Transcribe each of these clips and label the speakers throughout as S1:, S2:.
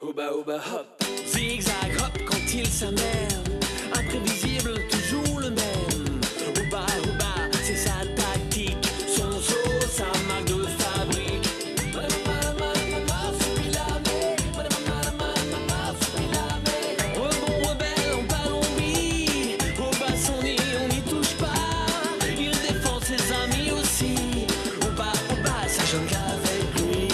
S1: Oba oba hop, zigzag hop quand il s'amène, imprévisible, toujours le même. Oba oba, c'est sa tactique, son saut, sa marque de fabrique. Rebond rebelle en Palombie, Oba son nid, on n'y touche pas. Il défend ses amis aussi. Oba ça joue qu'avec lui.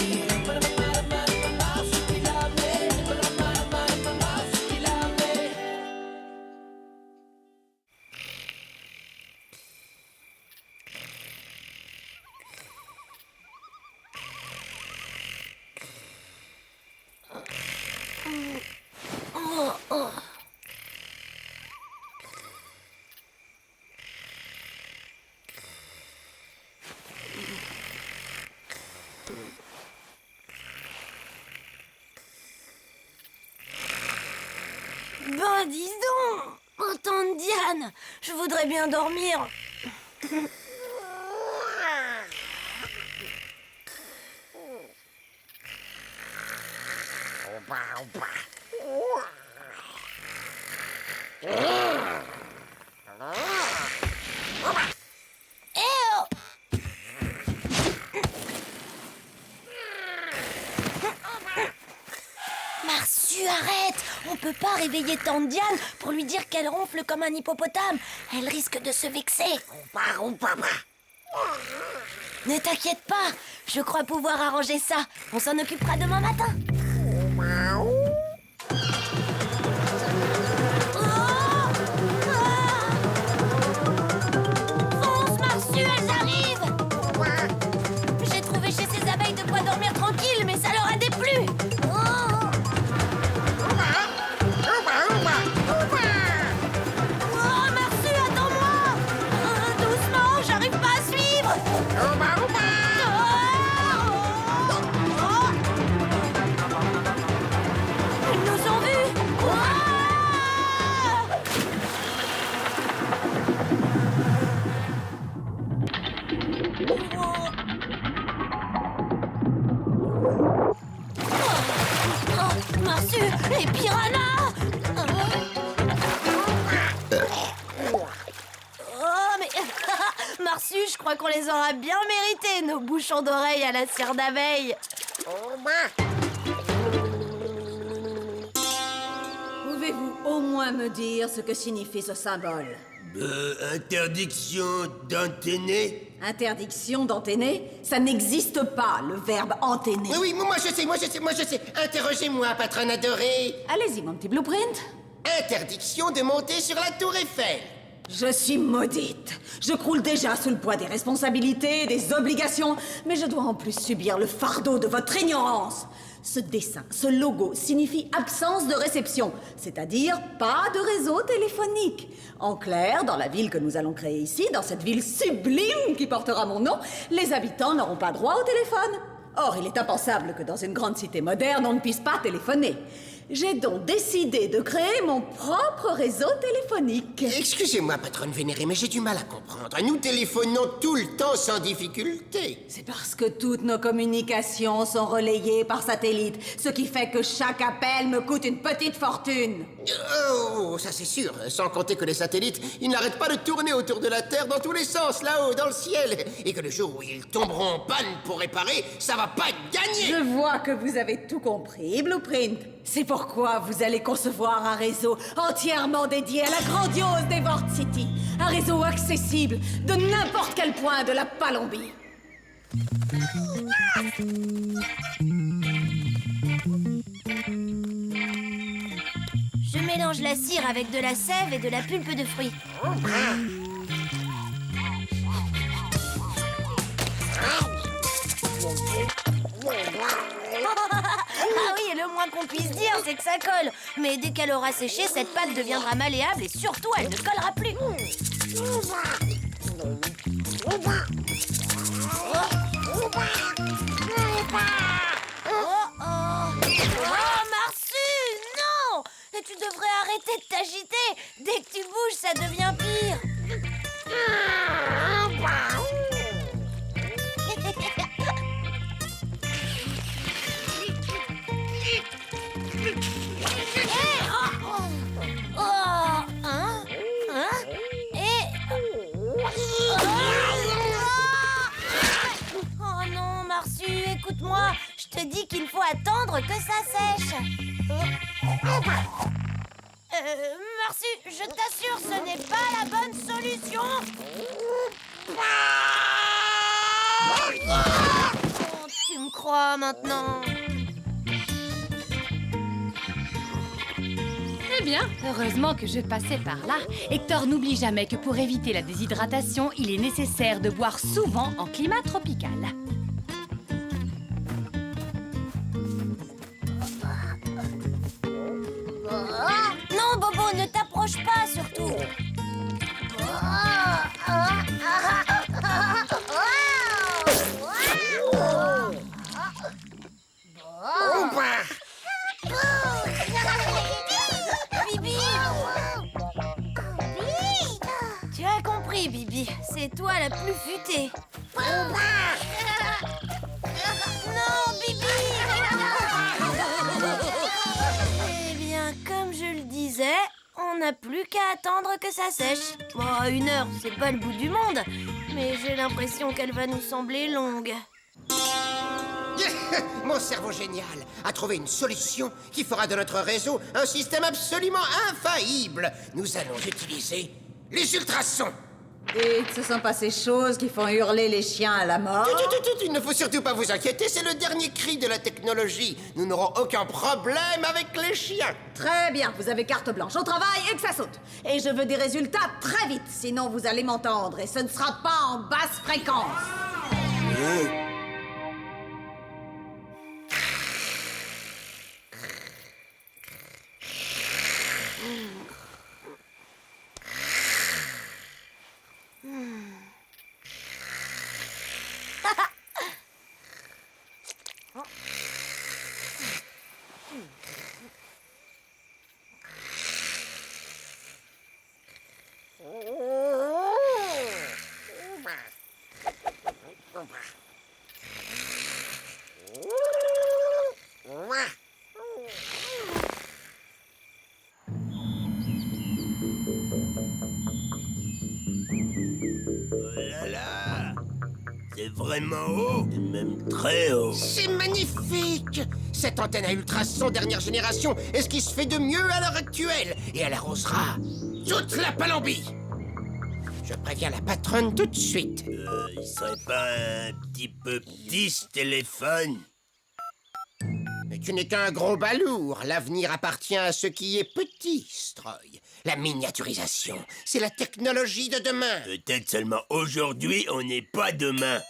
S2: Ben, dis donc! Oh, tante Diane, je voudrais bien dormir. Eh oh! Marsu, arrête! On peut pas réveiller tante Diane pour lui dire qu'elle ronfle comme un hippopotame. Elle risque de se vexer. Ne t'inquiète pas, je crois pouvoir arranger ça. On s'en occupera demain matin. Fonce, Marsu, elles arrivent! J'ai trouvé chez ces abeilles de quoi dormir tranquille, mais ça leur a déplu. Oh, Marsu, attends-moi! Doucement, j'arrive pas à suivre! Ils nous ont vus! Marsu, les piranhas! Oh, mais... Marsu, je crois qu'on les aura bien mérités, nos bouchons d'oreilles à la cire d'abeille.
S3: Pouvez-vous au moins me dire ce que signifie ce symbole?
S4: Interdiction d'entraîner.
S3: Interdiction d'entraîner? Ça n'existe pas, le verbe entraîner.
S4: Oui, moi je sais. Interrogez-moi, patronne adorée.
S3: Allez-y, mon petit blueprint.
S4: Interdiction de monter sur la tour Eiffel.
S3: Je suis maudite. Je croule déjà sous le poids des responsabilités, des obligations, mais je dois en plus subir le fardeau de votre ignorance. Ce dessin, ce logo signifie absence de réception, c'est-à-dire pas de réseau téléphonique. En clair, dans la ville que nous allons créer ici, dans cette ville sublime qui portera mon nom, les habitants n'auront pas droit au téléphone. Or, il est impensable que dans une grande cité moderne, on ne puisse pas téléphoner. J'ai donc décidé de créer mon propre réseau téléphonique.
S4: Excusez-moi, patronne vénérée, mais j'ai du mal à comprendre. Nous téléphonons tout le temps sans difficulté.
S3: C'est parce que toutes nos communications sont relayées par satellite, ce qui fait que chaque appel me coûte une petite fortune.
S4: Oh, ça c'est sûr. Sans compter que les satellites, ils n'arrêtent pas de tourner autour de la Terre dans tous les sens, là-haut, dans le ciel. Et que le jour où ils tomberont en panne pour réparer, ça va pas gagner.
S3: Je vois que vous avez tout compris, Blueprint. C'est pourquoi vous allez concevoir un réseau entièrement dédié à la grandiose Devort City. Un réseau accessible de n'importe quel point de la Palombie.
S2: Je mélange la cire avec de la sève et de la pulpe de fruits. Ah oui, et le moins qu'on puisse dire, c'est que ça colle. Mais dès qu'elle aura séché, cette pâte deviendra malléable et surtout, elle ne collera plus. Oh, Marsu, non! Et tu devrais arrêter de t'agiter. Dès que tu bouges, ça devient pire. Hein? Oh non, Marsu, écoute-moi. Je te dis qu'il faut attendre que ça sèche. Marsu, je t'assure, ce n'est pas la bonne solution. Oh, tu me crois maintenant?
S5: Eh bien, heureusement que je passais par là. Hector n'oublie jamais que pour éviter la déshydratation, il est nécessaire de boire souvent en climat tropical.
S2: Non, Bobo, ne t'approche pas, surtout. Bibi! Tu as compris, Bibi. C'est toi la plus futée. Non, Bibi! Eh bien, comme je le disais, on n'a plus qu'à attendre que ça sèche. Bon, 1 heure, c'est pas le bout du monde, mais j'ai l'impression qu'elle va nous sembler longue.
S4: Mon cerveau génial a trouvé une solution qui fera de notre réseau un système absolument infaillible. Nous allons utiliser les ultrasons.
S3: Et ce sont pas ces choses qui font hurler les chiens à la mort.
S4: Il ne faut surtout pas vous inquiéter, c'est le dernier cri de la technologie. Nous n'aurons aucun problème avec les chiens.
S3: Très bien, vous avez carte blanche. Au travail et que ça saute. Et je veux des résultats très vite, sinon vous allez m'entendre. Et ce ne sera pas en basse fréquence.
S6: C'est vraiment haut, et même très haut.
S4: C'est magnifique! Cette antenne à ultrasons dernière génération est ce qui se fait de mieux à l'heure actuelle. Et elle arrosera toute la Palambie. Je préviens la patronne tout de suite.
S6: Il serait pas un petit peu petit, ce téléphone?
S4: Mais tu n'es qu'un gros balourd. L'avenir appartient à ce qui est petit, Stroy. La miniaturisation, c'est la technologie de demain.
S6: Peut-être seulement aujourd'hui, on n'est pas demain.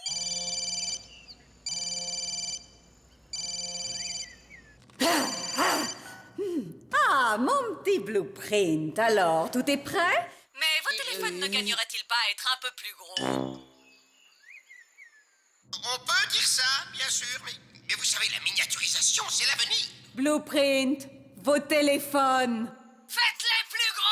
S3: Ah, mon petit blueprint. Alors, tout est prêt?
S5: Mais vos téléphones ne gagneraient-ils pas à être un peu plus gros?
S4: On peut dire ça, bien sûr, mais vous savez, la miniaturisation, c'est l'avenir.
S3: Blueprint, vos téléphones.
S5: Faites-les plus gros!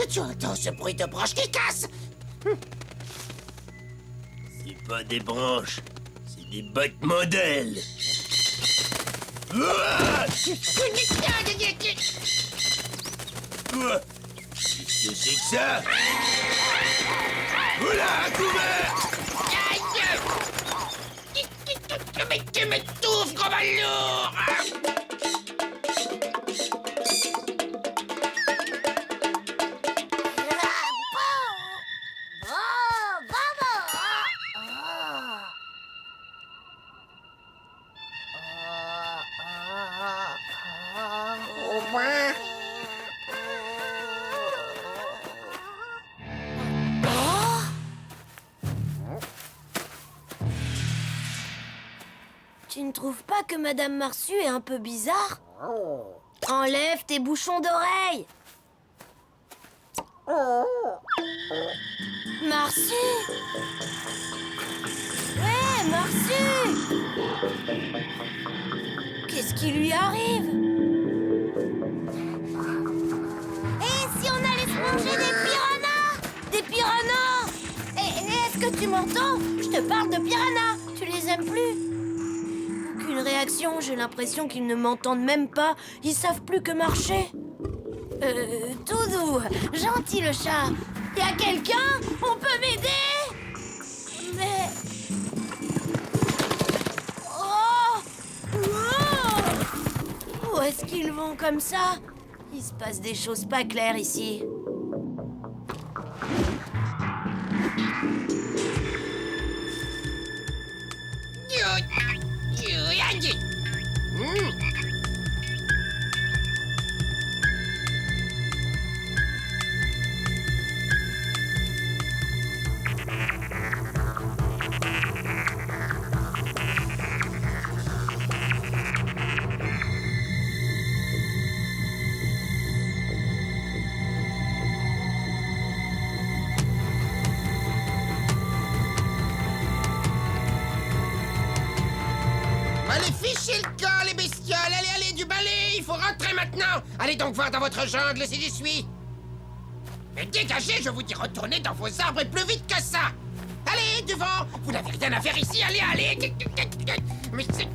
S4: Tu entends ce bruit de branche qui casse?
S6: C'est pas des branches, c'est des battements d'ailes. Quoi? Qu'est-ce que c'est que ça? Oula, à couvert!
S4: Mais tu m'étouffes, gros balourd!
S2: Tu ne trouves pas que Madame Marsu est un peu bizarre? Enlève tes bouchons d'oreilles. Marsu! Ouais, Marsu! Qu'est-ce qui lui arrive? Et si on allait se manger des piranhas? Des piranhas! Est-ce que tu m'entends? Je te parle de piranhas. Tu les aimes plus? Aucune réaction, j'ai l'impression qu'ils ne m'entendent même pas. Ils savent plus que marcher. Toudou, gentil le chat. Y a quelqu'un? On peut m'aider? Mais... Oh! Oh! Où est-ce qu'ils vont comme ça? Il se passe des choses pas claires ici.
S4: Allez, fichez le camp, les bestioles. Allez, du balai. Il faut rentrer maintenant. Allez donc voir dans votre jungle si j'y suis. Mais dégagez, je vous dis, retournez dans vos arbres et plus vite que ça. Allez, devant. Vous n'avez rien à faire ici. Allez. Mais c'est...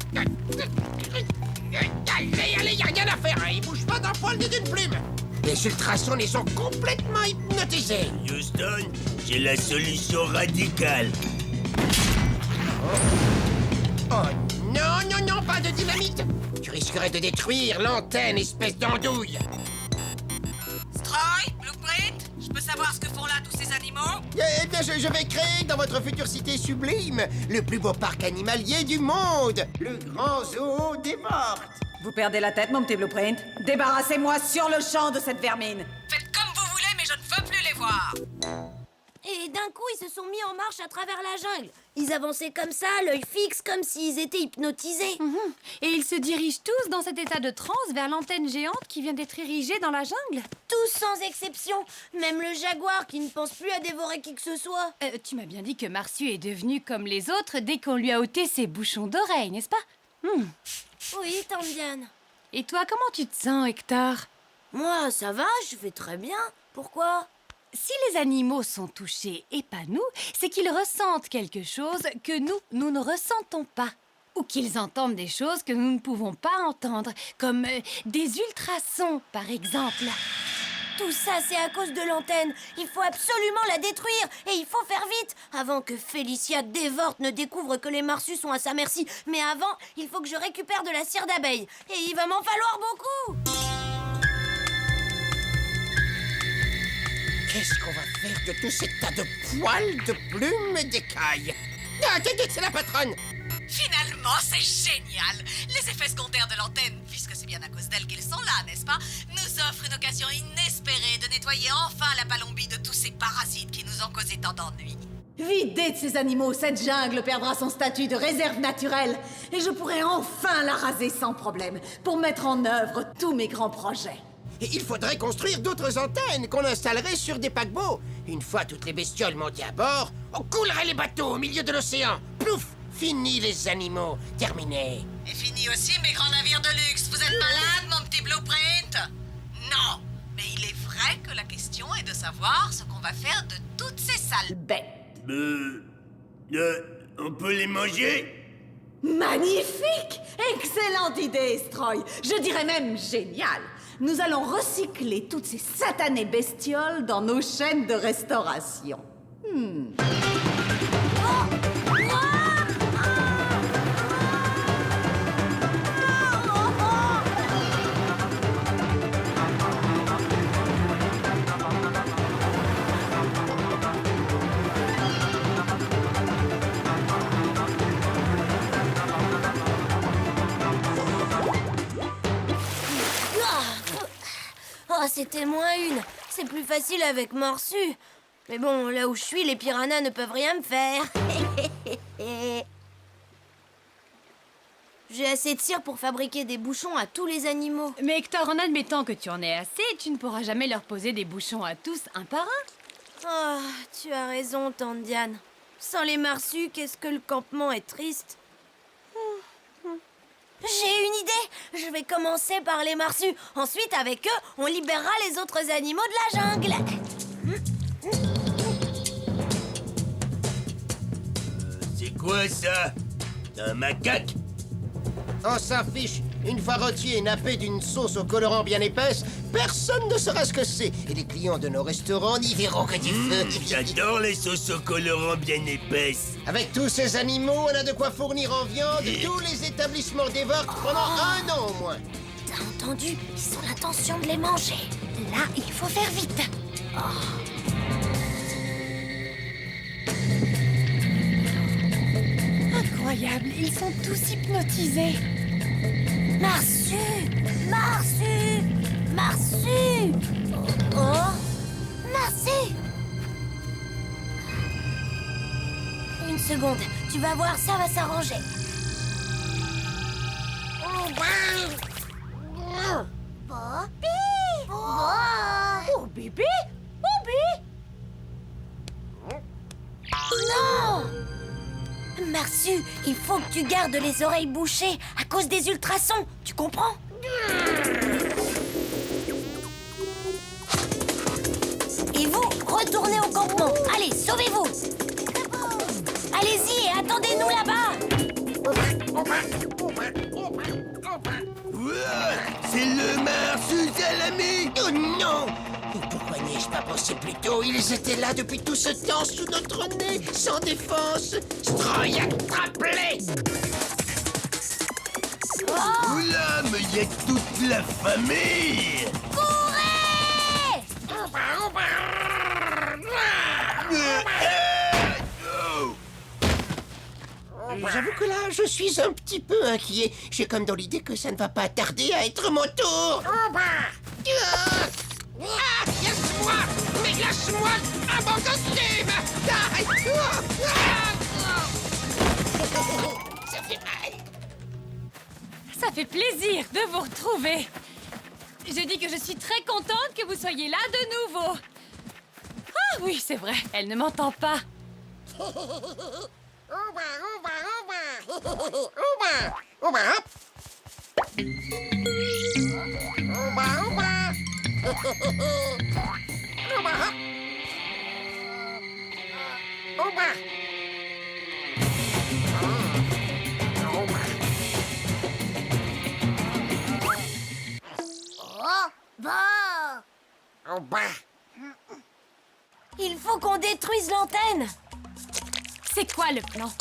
S4: Allez, y a rien à faire. Hein. Ils bougent pas d'un poil ni d'une plume. Les ultrasons les ont complètement hypnotisés.
S6: Houston, j'ai la solution radicale.
S4: Oh non, pas de dynamite. Tu risquerais de détruire l'antenne, espèce d'andouille.
S7: Stroy, Blueprint, je peux savoir ce que font là tous ces animaux?
S4: Eh bien, je vais créer dans votre future cité sublime le plus beau parc animalier du monde, le Grand Zoo des Mortes.
S3: Vous perdez la tête, mon petit Blueprint. Débarrassez-moi sur le champ de cette vermine.
S7: Faites comme vous voulez, mais je ne veux plus les voir.
S2: Et d'un coup, ils se sont mis en marche à travers la jungle. Ils avançaient comme ça, l'œil fixe, comme s'ils étaient hypnotisés.
S5: Et ils se dirigent tous dans cet état de transe vers l'antenne géante qui vient d'être érigée dans la jungle.
S2: Tous sans exception. Même le jaguar qui ne pense plus à dévorer qui que ce soit.
S5: Tu m'as bien dit que Marsu est devenu comme les autres dès qu'on lui a ôté ses bouchons d'oreilles, n'est-ce pas?
S2: Oui, tante Diane.
S5: Et toi, comment tu te sens, Hector?
S2: Moi, ça va, je vais très bien. Pourquoi?
S5: Si les animaux sont touchés et pas nous, c'est qu'ils ressentent quelque chose que nous ne ressentons pas. Ou qu'ils entendent des choses que nous ne pouvons pas entendre, comme des ultrasons, par exemple.
S2: Tout ça, c'est à cause de l'antenne. Il faut absolument la détruire. Et il faut faire vite, avant que Félicia Dévorte ne découvre que les Marsus sont à sa merci. Mais avant, il faut que je récupère de la cire d'abeille. Et il va m'en falloir beaucoup.
S4: Qu'est-ce qu'on va faire de tous ces tas de poils, de plumes et d'écailles? Ah, c'est la patronne.
S7: Finalement, c'est génial. Les effets secondaires de l'antenne, puisque c'est bien à cause d'elle qu'ils sont là, n'est-ce pas, nous offrent une occasion inespérée de nettoyer enfin la Palombie de tous ces parasites qui nous ont causé tant d'ennuis.
S3: Videz de ces animaux, cette jungle perdra son statut de réserve naturelle. Et je pourrai enfin la raser sans problème, pour mettre en œuvre tous mes grands projets.
S4: Et il faudrait construire d'autres antennes qu'on installerait sur des paquebots. Une fois toutes les bestioles montées à bord, on coulerait les bateaux au milieu de l'océan. Plouf! Fini les animaux. Terminé.
S7: Et fini aussi mes grands navires de luxe. Vous êtes malade, mon petit Blueprint? Non. Mais il est vrai que la question est de savoir ce qu'on va faire de toutes ces sales bêtes.
S6: On peut les manger?
S3: Magnifique! Excellente idée, Stroy. Je dirais même génial. Nous allons recycler toutes ces satanées bestioles dans nos chaînes de restauration.
S2: Oh, c'était moins une. C'est plus facile avec Morsu. Mais bon, là où je suis, les piranhas ne peuvent rien me faire. J'ai assez de cire pour fabriquer des bouchons à tous les animaux.
S5: Mais Hector, en admettant que tu en aies assez, tu ne pourras jamais leur poser des bouchons à tous un par un.
S2: Ah, tu as raison, tante Diane. Sans les marsupes, qu'est-ce que le campement est triste. J'ai une idée. Je vais commencer par les marsupes. Ensuite, avec eux, on libérera les autres animaux de la jungle.
S6: C'est quoi ça? C'est un macaque?
S4: On s'en fiche. Une fois rôti et nappé d'une sauce au colorant bien épaisse, personne ne saura ce que c'est. Et les clients de nos restaurants n'y verront que du feu.
S6: J'adore les sauces au colorant bien épaisses.
S4: Avec tous ces animaux, on a de quoi fournir en viande tous les établissements d'Evork pendant 1 an au moins.
S2: T'as entendu? Ils ont l'intention de les manger. Là, il faut faire vite.
S5: Incroyable, ils sont tous hypnotisés.
S2: Marsu! Marsu! Marsu! Oh! Marsu! Une seconde, tu vas voir, ça va s'arranger. Bobby! Oh, bébé! Bobby! Non! Marsu, il faut que tu gardes les oreilles bouchées à cause des ultrasons, tu comprends? Et vous, retournez au campement. Allez, sauvez-vous! Allez-y et attendez-nous là-bas!
S6: Ouah, c'est le Marsu-Salami!
S4: Oh non! Et pourquoi n'y ai-je pas pensé plus tôt? Ils étaient là depuis tout ce temps, sous notre nez, sans défense. Stroy, attrape-les!
S6: Oula, mais il y a toute la famille!
S2: Courez!
S6: Oh.
S4: J'avoue que là, je suis un petit peu inquiet. J'ai comme dans l'idée que ça ne va pas tarder à être mon tour. Laisse-moi! Mais lâche-moi à mon costume! Ça fait mal.
S5: Ça fait plaisir de vous retrouver. Je dis que je suis très contente que vous soyez là de nouveau. Ah oui, c'est vrai, elle ne m'entend pas.
S2: Il faut qu'on détruise l'antenne.
S5: C'est quoi le plan?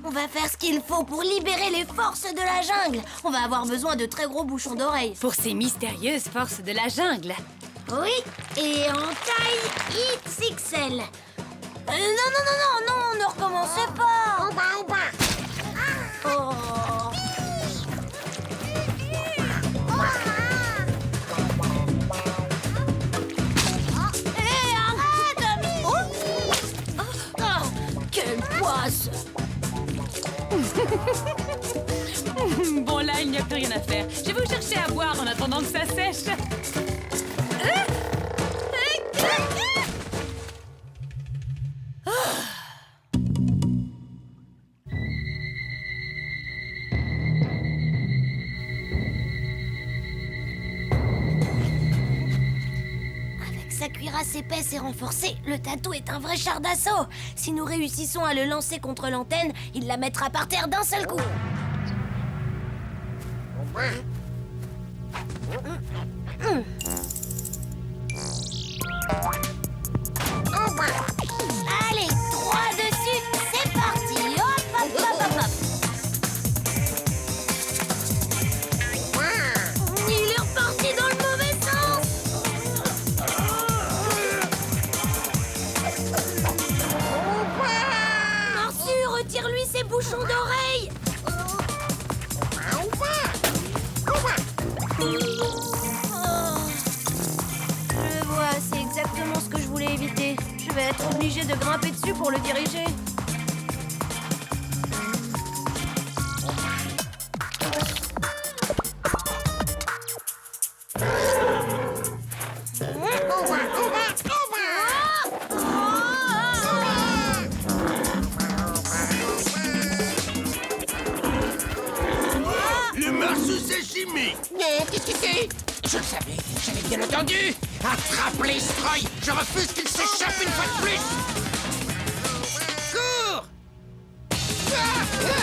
S2: On va faire ce qu'il faut pour libérer les forces de la jungle. On va avoir besoin de très gros bouchons d'oreilles.
S5: Pour ces mystérieuses forces de la jungle.
S2: Oui, et en taille XXL. Non, ne recommencez pas. Oh. Hé, arrête! Oh, quelle poisse!
S5: Bon, là, il n'y a plus rien à faire. Je vais vous chercher à boire en attendant que ça sèche.
S2: Avec sa cuirasse épaisse et renforcée, le tatou est un vrai char d'assaut. Si nous réussissons à le lancer contre l'antenne, il la mettra par terre d'un seul coup. Allez, 3 dessus, c'est parti. Hop, hop, hop, hop, hop. Il est reparti dans le mauvais sens. Marsu, retire-lui ses bouchons d'oreilles. Je vois, c'est exactement ce que je voulais éviter. Je vais être obligée de grimper dessus pour le diriger.
S6: fumée.
S4: Je le savais, j'avais bien entendu. Attrape les Stroy. Je refuse qu'ils s'échappent une fois de plus. Cours.
S6: Ça va faire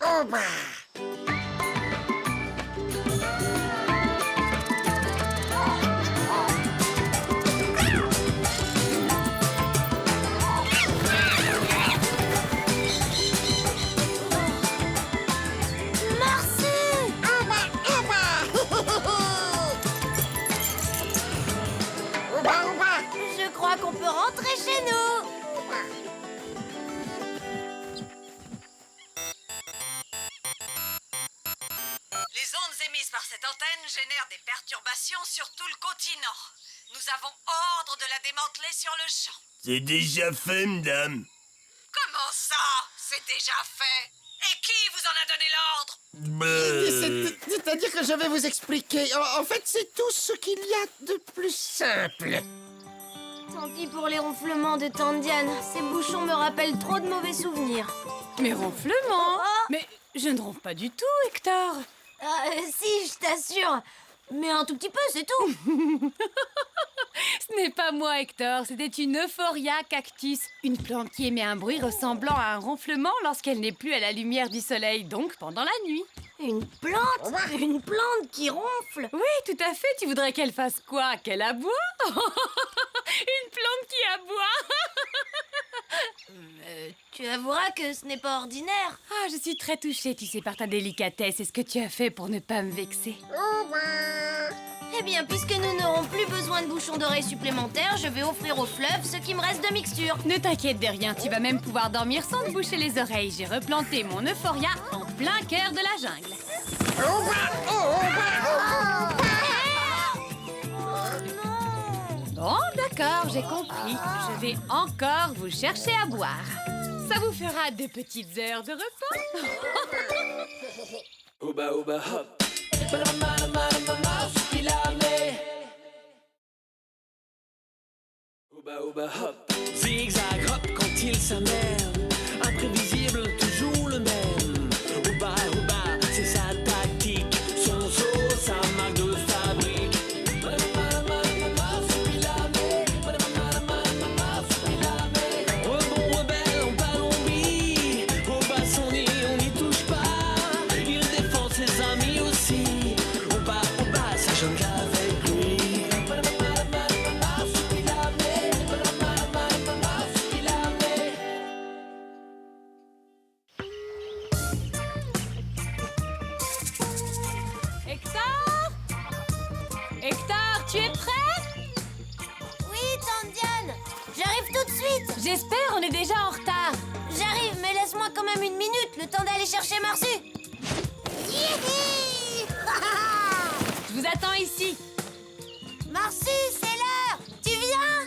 S4: Oh bah.
S2: Je crois qu'on peut rentrer chez nous.
S7: Les ondes émises par cette antenne génèrent des perturbations sur tout le continent. Nous avons ordre de la démanteler sur le champ.
S6: C'est déjà fait, madame.
S7: Comment ça? C'est déjà fait. Et qui vous en a donné l'ordre?
S4: C'est-à-dire que je vais vous expliquer. En fait, c'est tout ce qu'il y a de plus simple.
S2: Tant pis pour les ronflements de Tandiane. Ces bouchons me rappellent trop de mauvais souvenirs.
S5: Mes ronflements.
S2: Oh.
S5: Mais je ne ronfle pas du tout, Hector.
S2: Si, je t'assure. Mais un tout petit peu, c'est tout.
S5: Ce n'est pas moi, Hector, c'était une Euphoria cactus, une plante qui émet un bruit ressemblant à un ronflement lorsqu'elle n'est plus à la lumière du soleil, donc pendant la nuit.
S2: Une plante? Une plante qui ronfle?
S5: Oui, tout à fait, tu voudrais qu'elle fasse quoi? Qu'elle aboie? Une plante qui aboie.
S2: Tu avoueras que ce n'est pas ordinaire.
S5: Ah, je suis très touchée, tu sais, par ta délicatesse et ce que tu as fait pour ne pas me vexer.
S2: Eh bien, puisque nous n'aurons plus besoin de bouchons d'oreilles supplémentaires, je vais offrir au fleuve ce qui me reste de mixture.
S5: Ne t'inquiète de rien, tu vas même pouvoir dormir sans te boucher les oreilles. J'ai replanté mon Euphoria en plein cœur de la jungle. Bon, d'accord, j'ai compris. Je vais encore vous chercher à boire. Ça vous fera 2 petites heures de repos.
S1: Oba oba hop. Marsupilame. Oba oba hop. Zigzag hop quand il s'amène. Imprévisible, toujours le même. Oba oba, c'est sa tactique. Son saut, sa marque de fabrique. Rebond rebelle en Palombie. Oba son nid, on n'y touche pas. Il défend ses amis aussi. Oba sa jungle avec lui.
S5: Hector? Hector, tu es prêt?
S2: Oui, Tandiane, j'arrive tout de suite.
S5: J'espère, on est déjà en retard.
S2: J'arrive, mais laisse-moi quand même 1 minute, le temps d'aller chercher Marsu. Yihi.
S5: Je vous attends ici.
S2: Marsu, c'est l'heure. Tu viens?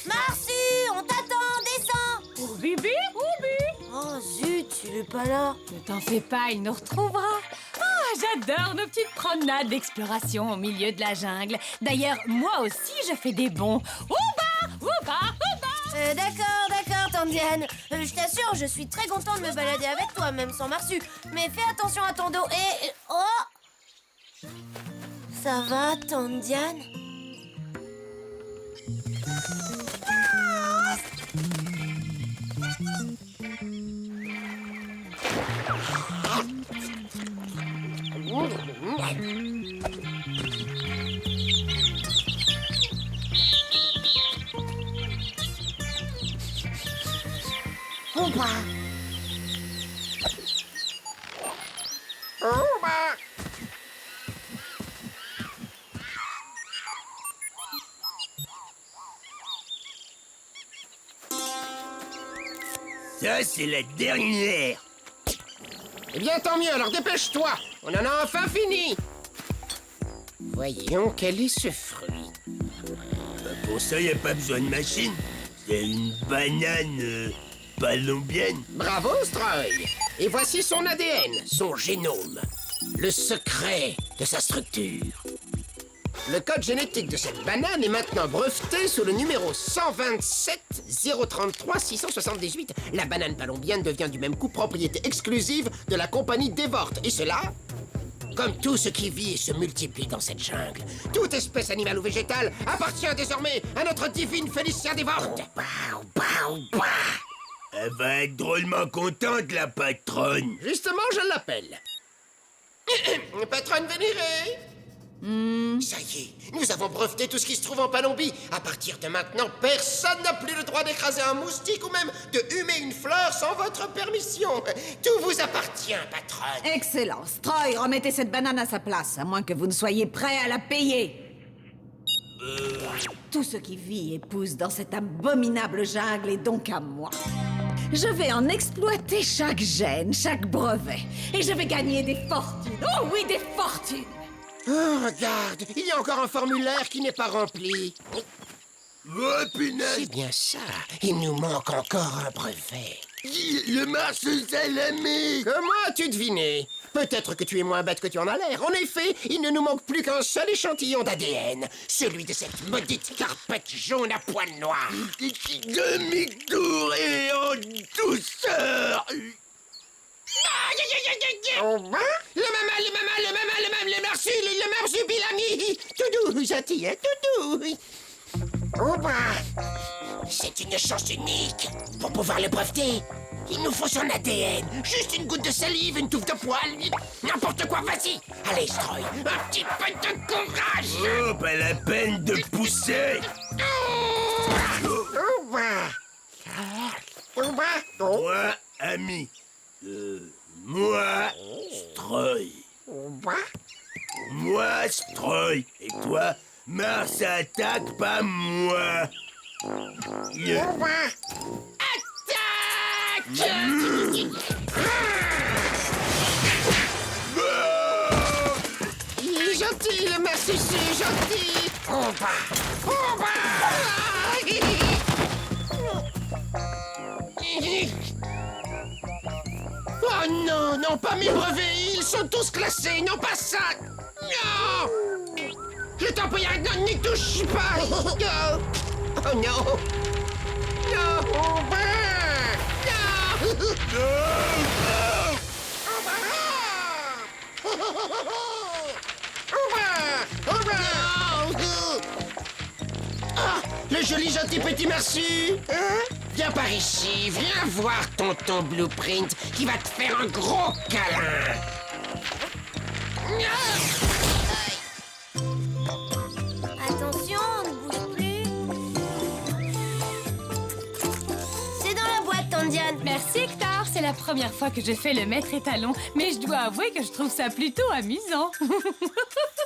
S2: Marsu, on t'attend, descends.
S5: Bibi?
S2: Oh zut, il est pas là.
S5: Ne t'en fais pas, il nous retrouvera. Ah, j'adore nos petites promenades d'exploration au milieu de la jungle. D'ailleurs, moi aussi, je fais des bonds. Ouba!
S2: D'accord, Tandiane. Je t'assure, je suis très content de me balader avec toi, même sans Marsu. Mais fais attention à ton dos et... Oh! Ça va, Tandiane?
S6: Ça, c'est la dernière.
S4: Eh bien, tant mieux, alors dépêche-toi. On en a enfin fini. Voyons, quel est ce fruit?
S6: Pour ça, y a pas besoin de machine. C'est une banane palombienne.
S4: Bravo, Stroy. Et voici son ADN, son génome. Le secret de sa structure. Le code génétique de cette banane est maintenant breveté sous le numéro 127 033 678. La banane palombienne devient du même coup propriété exclusive de la compagnie Devort. Et cela, comme tout ce qui vit et se multiplie dans cette jungle. Toute espèce animale ou végétale appartient désormais à notre divine Félicia Devort.
S6: Elle va être drôlement contente, la patronne.
S4: Justement, je l'appelle. Patronne vénérée. Ça y est, nous avons breveté tout ce qui se trouve en Palombie. À partir de maintenant, personne n'a plus le droit d'écraser un moustique ou même de humer une fleur sans votre permission. Tout vous appartient, patronne.
S3: Excellent. Stroy, remettez cette banane à sa place, à moins que vous ne soyez prêt à la payer. Tout ce qui vit et pousse dans cette abominable jungle est donc à moi. Je vais en exploiter chaque gène, chaque brevet. Et je vais gagner des fortunes. Oh oui, des fortunes.
S4: Oh, regarde, il y a encore un formulaire qui n'est pas rempli.
S6: Oh, punaise.
S4: C'est bien ça. Il nous manque encore un brevet.
S6: Le marche salamé.
S4: Comment as-tu deviné? Peut-être que tu es moins bête que tu en as l'air. En effet, il ne nous manque plus qu'un seul échantillon d'ADN. Celui de cette maudite carpette jaune à poils noirs.
S6: Demi-tour et en douceur.
S4: Le marsupilami. Tout doux, gentil, hein, tout doux. Oh bah, c'est une chance unique. Pour pouvoir le breveter, il nous faut son ADN. Juste une goutte de salive, une touffe de poils. N'importe quoi, vas-y. Allez, Stroy, un petit peu de courage.
S6: Oh, pas la peine de pousser.
S4: Oh bah. Oh bah. Oh.
S6: Moi, ami. Moi, Stroy.
S4: Oh bah.
S6: Moi, Stroy. Et toi, Mars attaque, pas moi.
S4: Oh bah. Attaque! Il est gentil, le merci, c'est gentil. Oh bah. Oh bah. Oh non, non, pas mes brevets, ils sont tous classés, non pas ça. Non. Je t'en prie, arrête, non, n'y touche pas. Non. Oh non. Non. Oh bah. Non. Oh bah. Oh bah. Oh bah. Ah, le joli gentil petit merci. Hein? Viens par ici, viens voir tonton Blueprint qui va te faire un gros câlin.
S2: Attention, ne bouge plus. C'est dans la boîte, Tandiane.
S5: Merci, Hector. C'est la première fois que je fais le maître étalon, mais je dois avouer que je trouve ça plutôt amusant.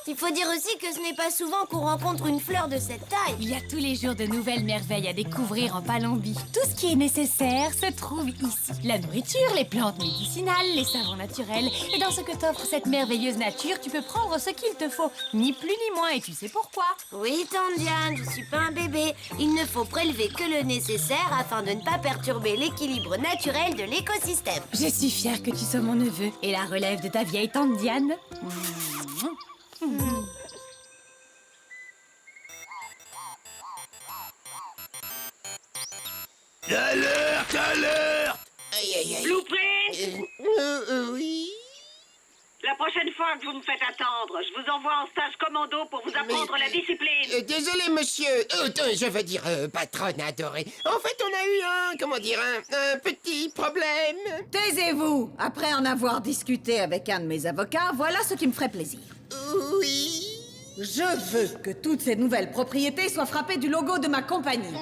S2: Il faut dire aussi que ce n'est pas souvent qu'on rencontre une fleur de cette taille.
S5: Il y a tous les jours de nouvelles merveilles à découvrir en Palombie. Tout ce qui est nécessaire se trouve ici. La nourriture, les plantes médicinales, les savons naturels. Et dans ce que t'offre cette merveilleuse nature, tu peux prendre ce qu'il te faut. Ni plus ni moins, et tu sais pourquoi.
S2: Oui, Tandiane, je suis pas un bébé. Il ne faut prélever que le nécessaire afin de ne pas perturber l'équilibre naturel de l'écosystème.
S5: Je suis fière que tu sois mon neveu et la relève de ta vieille tante Diane.
S6: Alerte, alerte.
S4: Aïe, aïe, aïe.
S8: Blueprint,
S4: Oui.
S8: la prochaine fois que vous me faites attendre, je vous envoie en stage commando pour vous apprendre la discipline.
S4: Désolé, monsieur. Je veux dire, patronne adorée. En fait, on a eu un petit problème.
S3: Taisez-vous. Après en avoir discuté avec un de mes avocats, voilà ce qui me ferait plaisir.
S4: Oui.
S3: Je veux que toutes ces nouvelles propriétés soient frappées du logo de ma compagnie.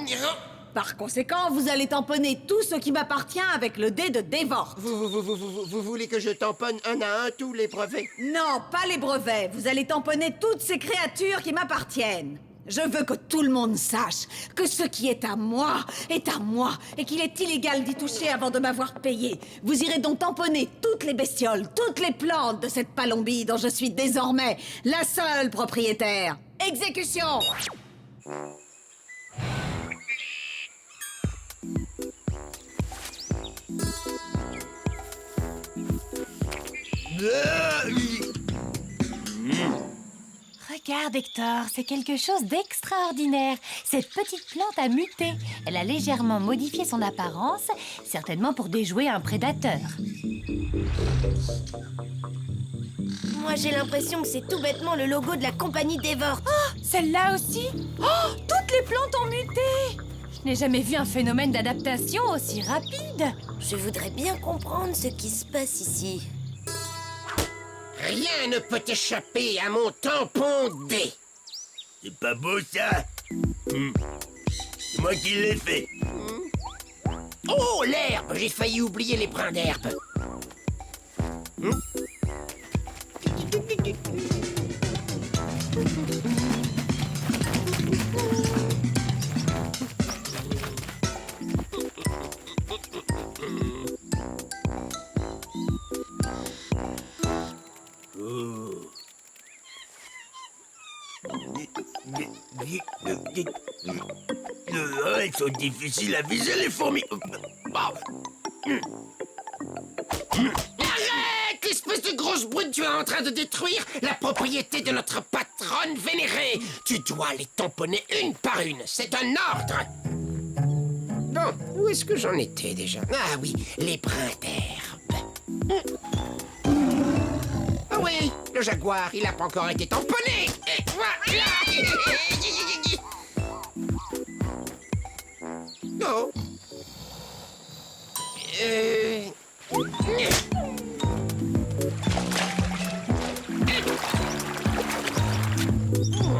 S3: Par conséquent, vous allez tamponner tout ce qui m'appartient avec le dé de Dévore.
S4: Vous voulez que je tamponne un à un tous les brevets?
S3: Non, pas les brevets. Vous allez tamponner toutes ces créatures qui m'appartiennent. Je veux que tout le monde sache que ce qui est à moi et qu'il est illégal d'y toucher avant de m'avoir payé. Vous irez donc tamponner toutes les bestioles, toutes les plantes de cette palombie dont je suis désormais la seule propriétaire. Exécution!
S5: Regarde, Hector, c'est quelque chose d'extraordinaire. Cette petite plante a muté. Elle a légèrement modifié son apparence, certainement pour déjouer un prédateur.
S2: Moi, j'ai l'impression que c'est tout bêtement le logo de la compagnie Dévore.
S5: Oh, celle-là aussi. Oh, toutes les plantes ont muté. Je n'ai jamais vu un phénomène d'adaptation aussi rapide.
S2: Je voudrais bien comprendre ce qui se passe ici.
S4: Rien ne peut échapper à mon tampon D.
S6: C'est pas beau, ça? C'est moi qui l'ai fait.
S4: Oh, l'herbe! J'ai failli oublier les brins d'herbe.
S6: Elles sont difficiles à viser, les fourmis.
S4: Arrête, espèce de grosse brute, tu es en train de détruire la propriété de notre patronne vénérée. Tu dois les tamponner une par une, c'est un ordre. Bon, où est-ce que j'en étais déjà? Ah oui, les brins d'herbe. Ah oui, le jaguar, il n'a pas encore été tamponné. Et voilà. Oh.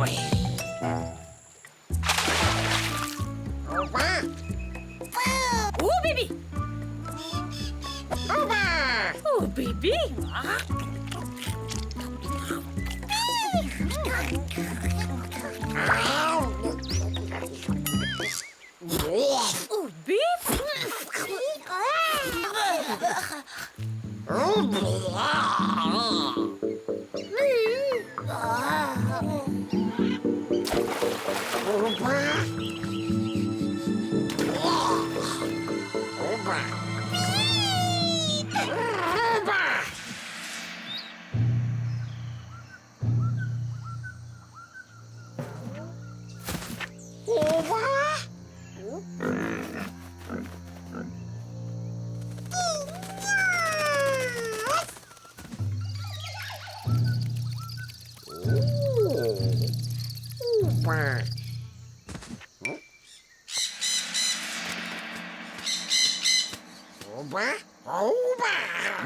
S4: Oui. Au revoir.
S5: Oh, bébé.
S4: Au revoir.
S5: Oh, bébé. Oh, bébé.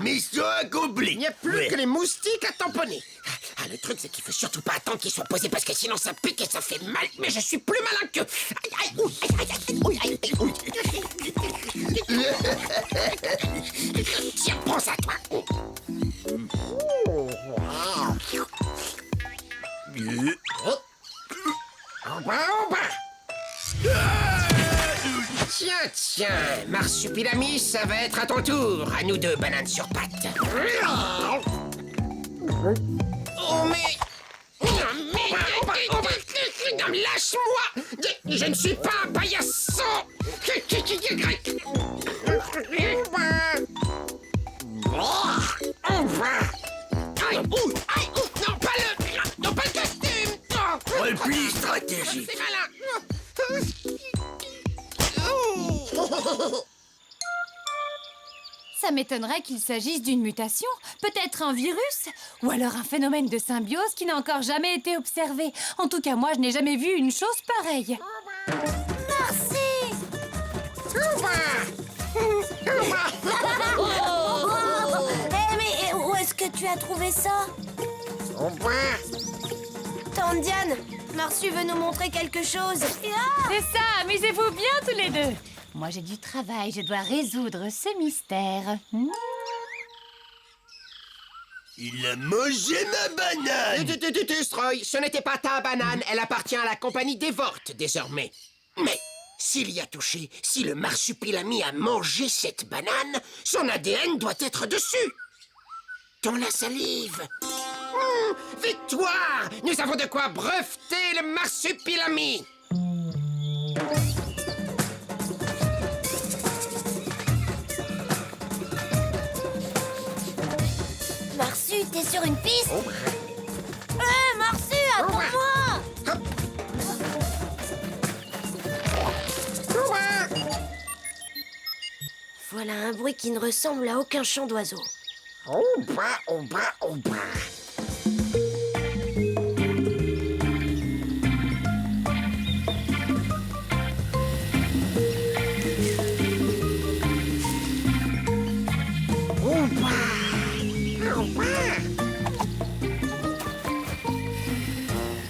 S6: Mission accomplie.
S4: Il n'y a plus
S6: Ouais.
S4: que les moustiques à tamponner. Ah, le truc, c'est qu'il faut surtout pas attendre qu'ils soient posés parce que sinon ça pique et ça fait mal. Mais je suis plus malin que... Aïe, aïe, ouh, aïe, aïe, ouh, aïe, aïe, ouh. Tiens, prends ça, toi. En bas, en bas. Tiens, Marsupilami, ça va être à ton tour. À nous deux, bananes sur pattes. Oh, mais... Lâche-moi! Je ne suis pas un paillasson! Aïe, non, pas le costume!
S6: Repli stratégique.
S4: C'est malin!
S5: Ça m'étonnerait qu'il s'agisse d'une mutation, peut-être un virus, ou alors un phénomène de symbiose qui n'a encore jamais été observé. En tout cas, moi, je n'ai jamais vu une chose pareille.
S2: Merci. Mais où est-ce que tu as trouvé ça? Tante Diane, Marsu veut nous montrer quelque chose.
S5: C'est ça, amusez-vous bien tous les deux. Moi, j'ai du travail. Je dois résoudre ce mystère.
S6: Il a mangé ma banane.
S4: Stroy, ce n'était pas ta banane. Elle appartient à la compagnie Devort, désormais. Mais s'il y a touché, si le marsupilami a mangé cette banane, son ADN doit être dessus. Dans la salive. Victoire! Nous avons de quoi breveter le marsupilami.
S2: Marsu, t'es sur une piste? Hé, Marsu, attends-moi! Voilà un bruit qui ne ressemble à aucun chant d'oiseau.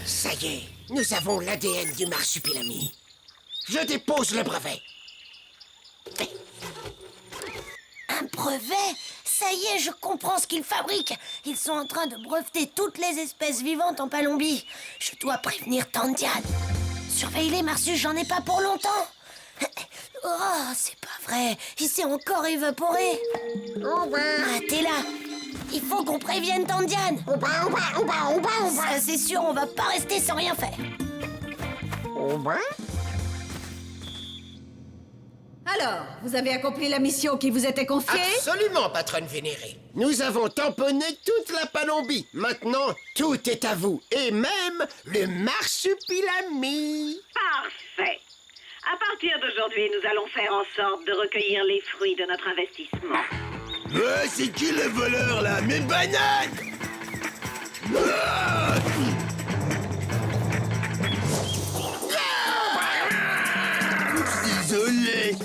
S4: Ça y est, nous avons l'ADN du marsupilami. Je dépose le brevet.
S2: Un brevet? Ça y est, je comprends ce qu'ils fabriquent. Ils sont en train de breveter toutes les espèces vivantes en Palombie. Je dois prévenir Tandian. Surveille-les, Marsu, j'en ai pas pour longtemps. Oh, c'est pas vrai. Il s'est encore évaporé. Ah, t'es là. Il faut qu'on prévienne Tandian. Ça, c'est sûr, on va pas rester sans rien faire.
S3: Alors, vous avez accompli la mission qui vous était confiée?
S4: Absolument, patronne vénérée. Nous avons tamponné toute la Palombie. Maintenant, tout est à vous. Et même le marsupilami.
S8: Parfait. À partir d'aujourd'hui, nous allons faire en sorte de recueillir les fruits de notre investissement.
S6: C'est qui le voleur, là? Mes bananes! Ah! Désolé.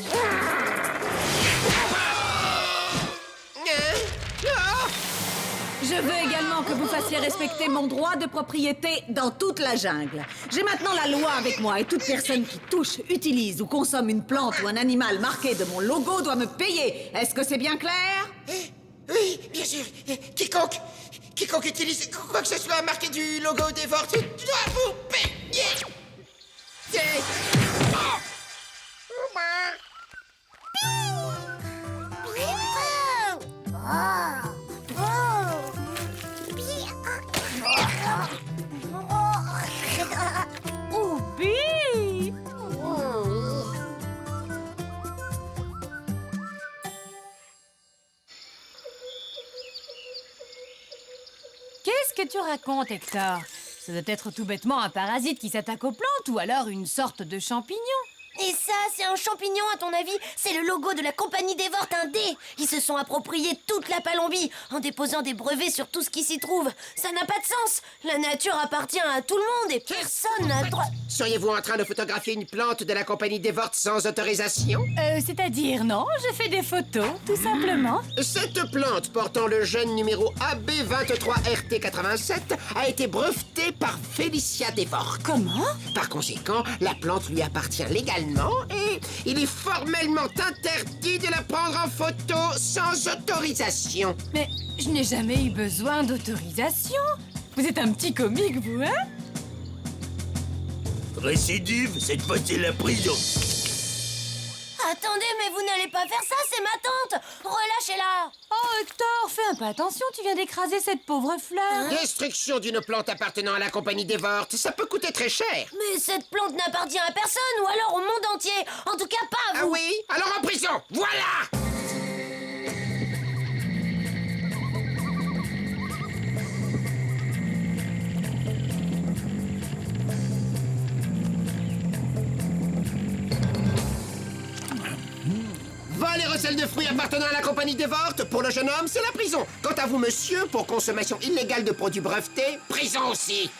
S3: Je veux également que vous fassiez respecter mon droit de propriété dans toute la jungle. J'ai maintenant la loi avec moi et toute personne qui touche, utilise ou consomme une plante ou un animal marqué de mon logo doit me payer. Est-ce que c'est bien clair?
S4: Oui, bien sûr. Quiconque utilise quoi que ce soit marqué du logo Devort doit vous payer.
S5: Oupi! Qu'est-ce que tu racontes, Hector? Ça doit être tout bêtement un parasite qui s'attaque aux plantes ou alors une sorte de champignon.
S2: Et ça, c'est un champignon, à ton avis? C'est le logo de la compagnie Devort, un dé. Ils se sont appropriés toute la Palombie en déposant des brevets sur tout ce qui s'y trouve. Ça n'a pas de sens. La nature appartient à tout le monde et personne n'a le droit...
S4: Seriez-vous en train de photographier une plante de la compagnie Devort sans autorisation?
S5: C'est-à-dire, non, je fais des photos, tout simplement.
S4: Cette plante portant le gène numéro AB23RT87 a été brevetée par Félicia Devort.
S5: Comment?
S4: Par conséquent, la plante lui appartient légalement et il est formellement interdit de la prendre en photo sans autorisation.
S5: Mais je n'ai jamais eu besoin d'autorisation. Vous êtes un petit comique, vous, hein?
S6: Récidive, cette fois c'est la prison.
S2: Attendez, mais vous n'allez pas faire ça, c'est ma tante. Relâchez-la.
S5: Oh, Hector, fais un peu attention, tu viens d'écraser cette pauvre fleur.
S4: Destruction d'une plante appartenant à la compagnie Devort, ça peut coûter très cher.
S2: Mais cette plante n'appartient à personne, ou alors au monde entier. En tout cas, pas à
S4: Ah
S2: vous.
S4: oui? Alors en prison, voilà! Vol et recel de fruits appartenant à la compagnie Devort, pour le jeune homme, c'est la prison. Quant à vous, monsieur, pour consommation illégale de produits brevetés, prison aussi.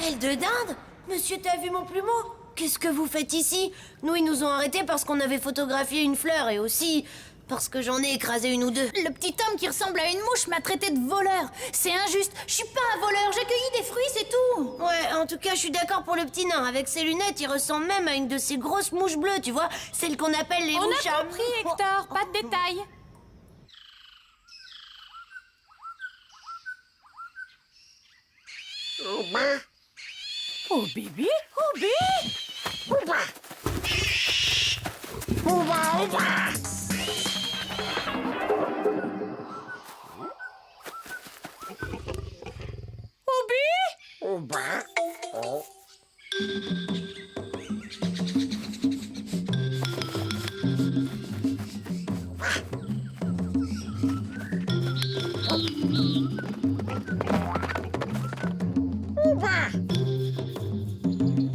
S2: Aile de dinde? Monsieur, t'as vu mon plumeau? Qu'est-ce que vous faites ici? Nous, ils nous ont arrêtés parce qu'on avait photographié une fleur et aussi Parce que j'en ai écrasé une ou deux.
S5: Le petit homme qui ressemble à une mouche m'a traité de voleur. C'est injuste. Je suis pas un voleur, j'ai cueilli des fruits, c'est tout.
S2: Ouais, en tout cas, je suis d'accord pour le petit nain. Avec ses lunettes, il ressemble même à une de ces grosses mouches bleues, tu vois, celles qu'on appelle les
S5: On
S2: mouches
S5: a
S2: à...
S5: compris, Hector, pas de détails. Oh bébé, oh bébé.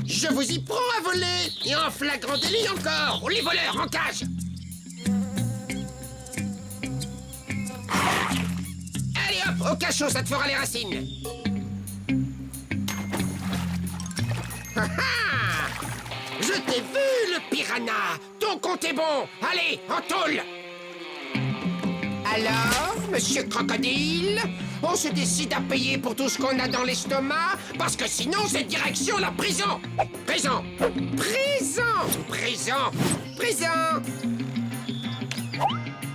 S4: Je vous y prends à voler. Et en flagrant délit encore. Les voleurs en cage. Allez hop, au cachot, ça te fera les racines. Ha ha! Je t'ai vu, le piranha. Ton compte est bon. Allez, en tôle. Alors, monsieur Crocodile, on se décide à payer pour tout ce qu'on a dans l'estomac, parce que sinon c'est direction la prison. Prison, prison, prison, prison.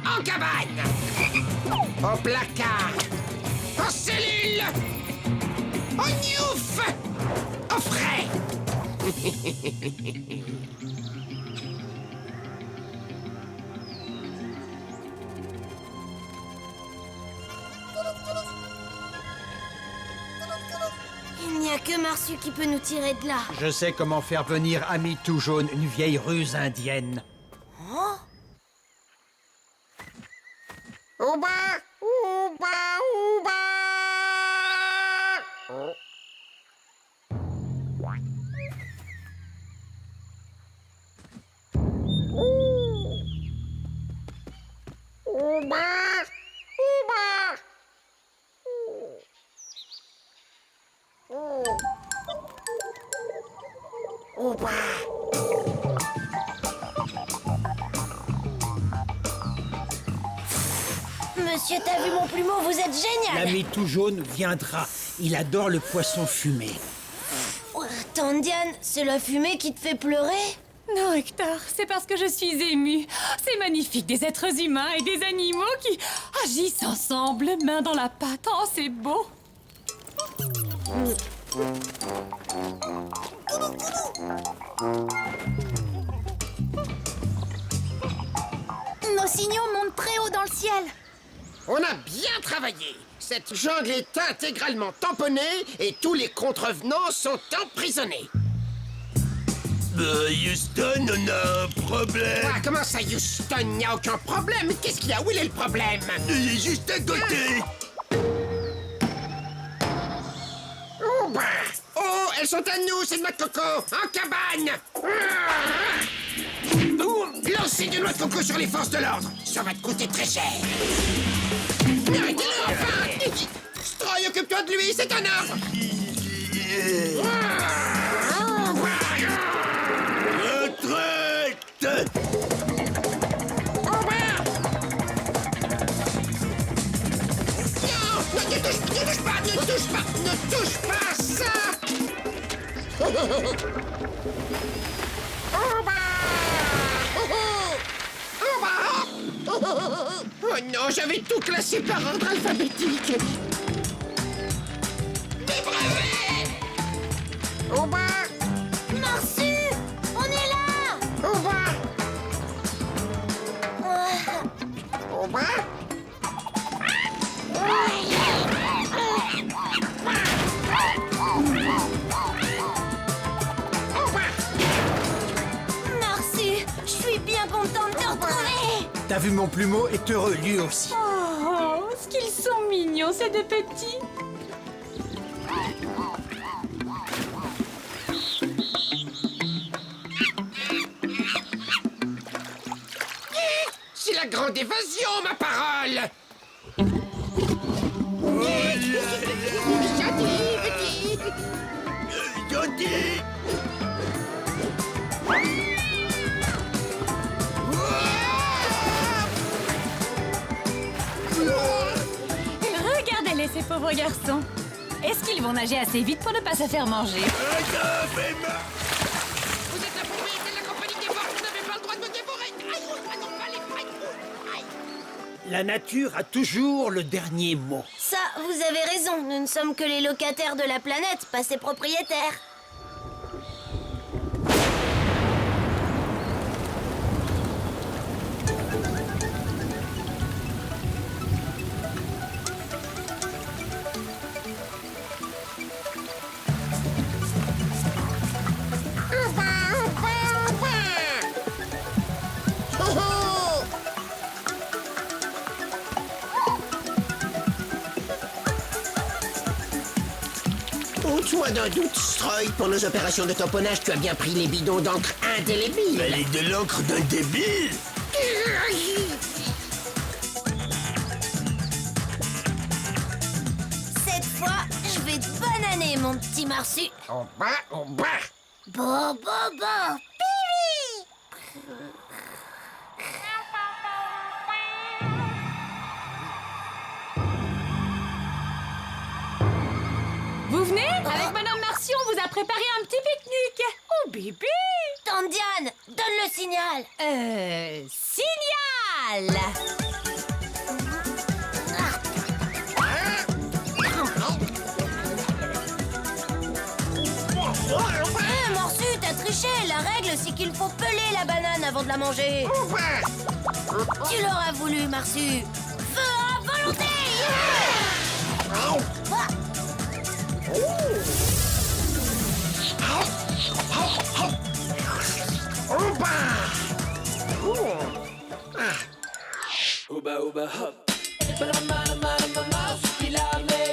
S4: En cabane, au placard, en cellule, au gnouf, au frais.
S2: Il n'y a que Marsu qui peut nous tirer de là.
S9: Je sais comment faire venir Ami Tout Jaune, une vieille ruse indienne.
S4: Ouba, ouba, ouba. Ouba, ouba. Ouba.
S2: Monsieur, t'as vu mon plumeau? Vous êtes génial.
S9: L'Ami Tout Jaune viendra. Il adore le poisson fumé.
S2: Attends, Diane, c'est la fumée qui te fait pleurer?
S5: Non, Hector, c'est parce que je suis émue. C'est magnifique, des êtres humains et des animaux qui agissent ensemble, main dans la pâte. Oh, c'est beau. Nos signaux montent très haut dans le ciel.
S4: On a bien travaillé. Cette jungle est intégralement tamponnée et tous les contrevenants sont emprisonnés.
S6: Houston, on a un problème.
S4: Ah, comment ça, Houston? Y a aucun problème. Qu'est-ce qu'il y a? Où est le problème?
S6: Il est juste à côté.
S4: Oh, bah. Oh, elles sont à nous, ces noix de coco. En cabane. Lancez des noix de coco sur les forces de l'ordre. Ça va te coûter très cher. Arrêtez-le, enfin. Stroy, occupe-toi de lui, c'est un ordre.
S6: Retraite.
S4: Ne touche pas ça. Oh non, j'avais tout classé par ordre alphabétique. Des brevets. Au bas.
S2: Marsu, on est là.
S4: Au bas. Au bas.
S2: Marsu, je suis bien contente de te retrouver.
S9: T'as vu mon plumeau est heureux, lui aussi.
S5: Oh, ce qu'ils sont mignons, ces deux petits.
S4: C'est la grande évasion, ma parole.
S6: Gentil.
S5: pauvres garçons. Est-ce qu'ils vont nager assez vite pour ne pas se faire manger?
S8: Vous êtes la propriété de la compagnie des porcs, vous n'avez pas le droit de me dévorer. Aïe, ah non, pas les freins. Aïe.
S10: La nature a toujours le dernier mot.
S2: Ça, vous avez raison. Nous ne sommes que les locataires de la planète, pas ses propriétaires.
S4: Toi d'un doute, Stroy, pour nos opérations de tamponnage, tu as bien pris les bidons d'encre indélébiles.
S6: Elle est de l'encre d'un débile.
S2: Cette fois, je vais te bananer, mon petit Marsu.
S4: Au bas, au bas.
S2: Bon, bon, bon. Pipi.
S5: Vous venez? Avec Madame Marcy, on vous a préparé un petit pique-nique. Oh, bébé!
S2: Tante Diane, donne le signal.
S5: Signal!
S2: Marsu, t'as triché. La règle, c'est qu'il faut peler la banane avant de la manger. Tu l'auras voulu, Marsu. Feu à volonté. Ah.
S1: Oba oba hop, marsupilami.